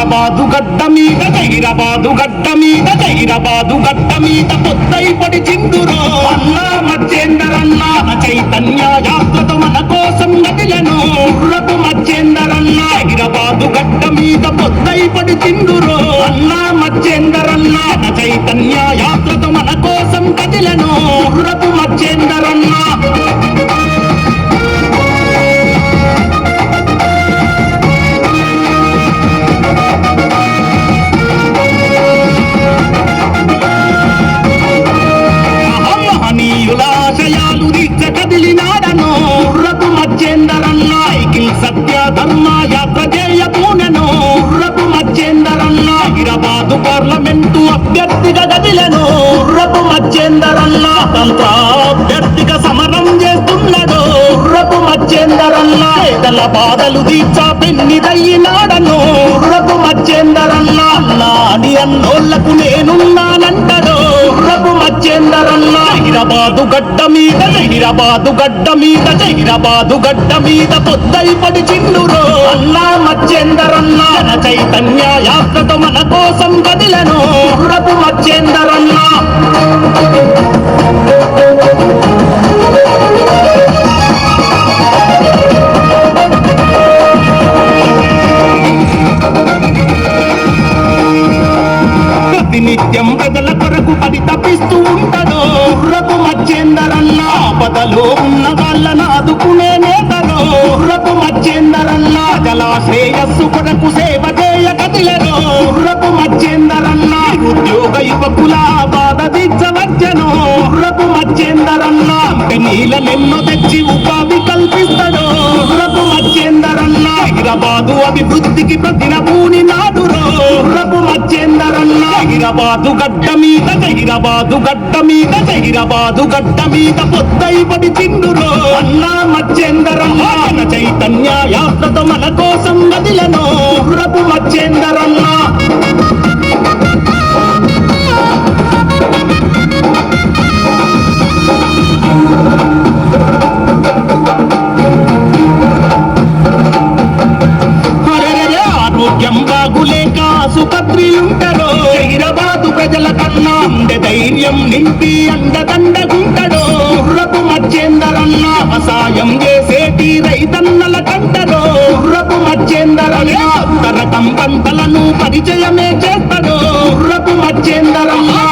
హైదరాబాదు గడ్డ మీద హైదరాబాదు గడ్డ మీద హైదరాబాదు గడ్డ మీద పొద్దై పడి చిందురో అన్నా మచ్చేందరన్న చైతన్య యాత్రతో మన కోసం నదిలను గుర్రపు మచ్చేందరన్న హైదరాబాదు గడ్డ మీద పొద్దై పడి చిందురో అన్నా మచ్చేందరన్న చైతన్య యాత్రతో మన కోసం కదిలను గుర్రపు మచ్చేందరన్న ఆశయాలు రీచ కదిలినాడను గుర్రపు మచ్చేందరన్న సైకిల్ సత్య ధర్మ యాత్ర చేయబూనెను గుర్రపు మచ్చేందరన్న హైదరాబాదు పార్లమెంటు అభ్యర్థిగా గదిలను గుర్రపు మచ్చేందరన్న తంత్ర అభ్యర్థిగా సమరం చేస్తున్నాడు గుర్రపు మచ్చేందరన్న పేదల బాధలు తీర్చా పెన్నిదయ్యినాడను గుర్రపు మచ్చేందరన్న అని అన్నోళ్లకు నేనున్నానంటాడు గుర్రపు మచ్చేందరన్న హైదరాబాదు గడ్డ మీద హైదరాబాదు గడ్డ మీద హైదరాబాదు గడ్డ మీద పొద్దై పడి చిందురో అన్నా మచ్చేందరన్న చైతన్య యాత్రతో మన కోసం కదిలను గుర్రపు మచ్చేందరన్న నిత్యం ప్రజల కొరకు పరితపిస్తూ ఉంటాడు గుర్రపు మచ్చేందరన్న ఆపదలో ఉన్న వాళ్ళను ఆదుకునే నేతలో గుర్రపు మచ్చేందరన్న జలా శ్రేయస్సు కొరకు సేవ చేయ కదిలెను గుర్రపు మచ్చేందరన్న ఉద్యోగ యువకుల బాధ తీర్చవచ్చను గుర్రపు మచ్చేందరన్న నీళ్ళెన్నో తెచ్చి ఉపాధి కల్పిస్తాడు గుర్రపు మచ్చేందరన్న హైదరాబాదు అభివృద్ధికి ప్రతిన పూని నాడురో గుర్రపు మచ్చేందరన్న హైదరాబాదు గడ్డ మీద హైదరాబాదు గడ్డ మీద హైదరాబాదు గడ్డ మీద పొద్దై పడి చిందురో అన్నా మచ్చేందరన్న చైతన్య యాత్రతో మన కోసం గదిలను గుర్రపు మచ్చేందరన్న ఆరోగ్యం బాగులేక ఆసుపత్రిలుంటారో హైదరాబాదు ప్రజల కన్నా అందే ధైర్యం నింపి అండదండగుంటాడో గుర్రపు మచ్చేందరన్న వ్యవసాయం చేసేటి రైతన్నల కంటరో గుర్రపు మచ్చేందరన్న రకం పంటలను పరిచయమే చేస్తాడో గుర్రపు మచ్చేందరన్న